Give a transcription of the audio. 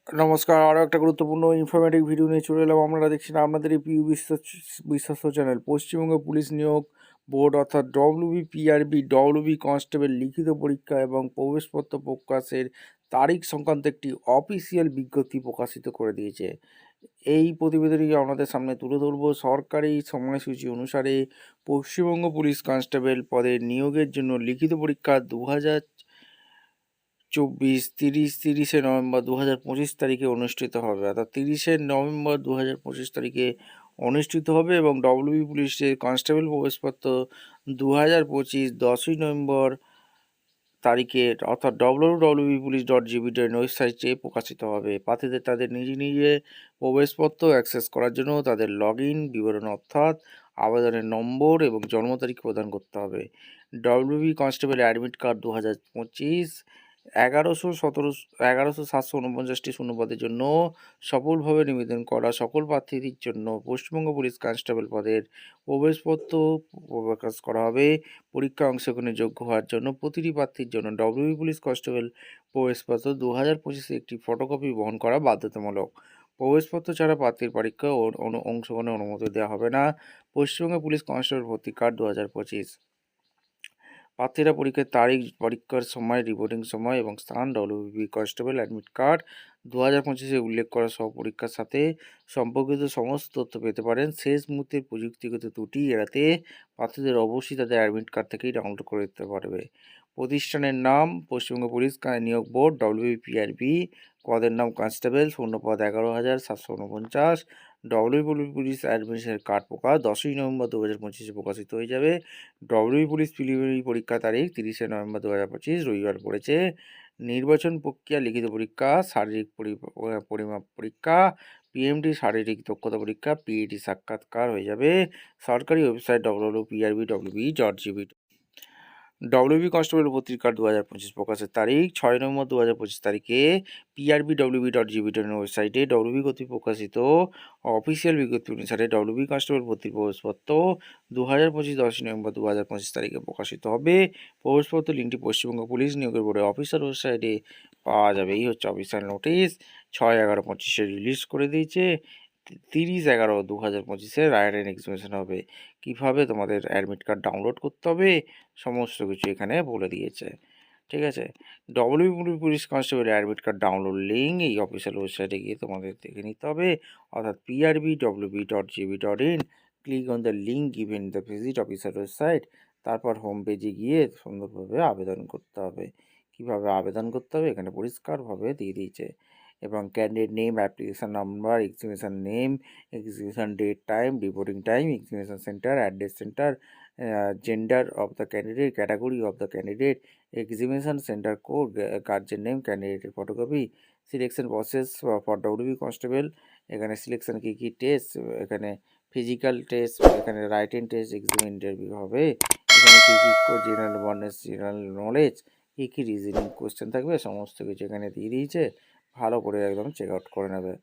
নমস্কার, আরও একটা গুরুত্বপূর্ণ ইনফরমেটিভ ভিডিও নিয়ে চলে এলাম। আপনারা দেখছেন আপনাদের এই প্রিয় বিশ্বস্ত চ্যানেল পশ্চিমবঙ্গ পুলিশ নিয়োগ বোর্ড অর্থাৎ ডব্লিউবিপিআরবি ডব্লিউবি কনস্টেবল লিখিত পরীক্ষা এবং প্রবেশপত্র প্রকাশের তারিখ সংক্রান্ত একটি অফিসিয়াল বিজ্ঞপ্তি প্রকাশিত করে দিয়েছে। এই প্রতিবেদনটি আপনাদের সামনে তুলে ধরব। সরকারি সময়সূচি অনুসারে পশ্চিমবঙ্গ পুলিশ কনস্টেবল পদে নিয়োগের জন্য লিখিত পরীক্ষা 30শে নভেম্বর 2025 তারিখে অনুষ্ঠিত হবে, অর্থাৎ 30শে নভেম্বর 2025 তারিখে অনুষ্ঠিত হবে এবং ডব্লিউবি পুলিশের কনস্টেবল প্রবেশপত্র 2025 10ই নভেম্বর তারিখে অর্থাৎ www.police.gov.in ওয়েবসাইটে প্রকাশিত হবে। প্রার্থীদের তাদের নিজে প্রবেশপত্র অ্যাক্সেস করার জন্য তাদের লগ ইন বিবরণ অর্থাৎ আবেদনের নম্বর এবং জন্ম তারিখ প্রদান করতে হবে। ডব্লিউবি কনস্টেবল অ্যাডমিট কার্ড 2025 11,749টি শূন্যপদের জন্য সফলভাবে নিবেদন করা সকল প্রার্থীদের জন্য পশ্চিমবঙ্গ পুলিশ কনস্টেবল পদের প্রবেশপত্র প্রকাশ করা হবে। পরীক্ষা অংশগ্রহণের যোগ্য হওয়ার জন্য প্রতিটি প্রার্থীর জন্য ডব্লিউবি পুলিশ কনস্টেবল প্রবেশপত্র 2025 একটি ফটোকপি বহন করা বাধ্যতামূলক। প্রবেশপত্র ছাড়া প্রার্থীর পরীক্ষা অংশগ্রহণের অনুমতি দেওয়া হবে না। পশ্চিমবঙ্গ পুলিশ কনস্টেবল ভর্তি কার্ড 2025। প্রার্থীরা পরীক্ষার তারিখ, পরীক্ষার সময়, রিপোর্টিং সময় এবং স্থান ডব্লিউবি কনস্টেবল অ্যাডমিট কার্ড 2025-এ উল্লেখ করা সব পরীক্ষার সাথে সম্পর্কিত সমস্ত তথ্য পেতে পারেন। শেষ মুহূর্তের প্রযুক্তিগত ত্রুটি এড়াতে প্রার্থীদের অবশ্যই তাদের অ্যাডমিট কার্ড থেকেই ডাউনলোড করে দিতে পারবে। প্রতিষ্ঠানের নাম পশ্চিমবঙ্গ পুলিশ নিয়োগ বোর্ড ডব্লিউবিপিআরবি, পদের নাম কনস্টেবল, শূন্যপদ 11,749। ডব্লিউবি পুলিশ অ্যাডমিশনের কার্ড প্রকাশ 10ই নভেম্বর 2025-এ প্রকাশিত হয়ে যাবে। ডব্লিউবি পুলিশ প্রিলিমিনারি পরীক্ষা তারিখ 30শে নভেম্বর 2025 রবিবার পড়েছে। নির্বাচন প্রক্রিয়া লিখিত পরীক্ষা, শারীরিক পরিমাপ পরীক্ষা, পিএমটি শারীরিক দক্ষতা পরীক্ষা, পিইটি সাক্ষাৎকার হয়ে যাবে। সরকারি ওয়েবসাইট www.prbw.gov. ডব্লিউবি কনস্টেবল ভর্তির কার্ড 2025 প্রকাশের তারিখ 6 নভেম্বর 2025 তারিখে prbw.gov.in ওয়েবসাইটে ডব্লিউবি কর্তৃক প্রকাশিত অফিসিয়াল বিজ্ঞপ্তি অনুসারে ডব্লিউবি কনস্টেবল ভর্তির প্রবেশপত্র 2025 10 নভেম্বর 2025 তারিখে প্রকাশিত হবে। প্রবেশপত্র লিঙ্কটি পশ্চিমবঙ্গ পুলিশ নিয়োগের বোর্ডের অফিসিয়াল ওয়েবসাইটে পাওয়া যাবে। এই হচ্ছে অফিসিয়াল নোটিশ। 6/11/25-এ রিলিজ করে দিয়েছে। 30/11/2025-এ রাইট এক্সিবিশন হবে। কিভাবে তোমাদের অ্যাডমিট কার্ড ডাউনলোড করতে হবে সমস্ত কিছু এখানে বলে দিয়েছে। ঠিক আছে, WB police constable admit card download link এই অফিসিয়াল ওয়েবসাইটে গিয়ে তোমাদের দেখে নিতে হবে, অর্থাৎ prbwb.gov.in। Click on the link given the visit official website. তারপর হোম পেজে গিয়ে সুন্দরভাবে আবেদন করতে হবে। কিভাবে আবেদন করতে হবে এখানে পরিষ্কারভাবে দিয়ে দিয়েছে। এবং candidate name, application number, exhibition name, exhibition date, time, reporting time, exhibition centre, address centre, gender of the candidate, category of the candidate, exhibition centre code, guardian name, ক্যান্ডিডেটের photocopy, selection process for WB constable. এখানে selection কী কী test, এখানে physical test, এখানে writing test, exam interview হবে। এখানে কী কী জেনারেল অ্যাওয়ারনেস, জেনারেল নলেজ, কী কী রিজনিং কোয়েশ্চেন থাকবে সমস্ত কিছু এখানে দিয়ে দিয়েছে। ভালো করে একদম চেক আউট করে নেবে।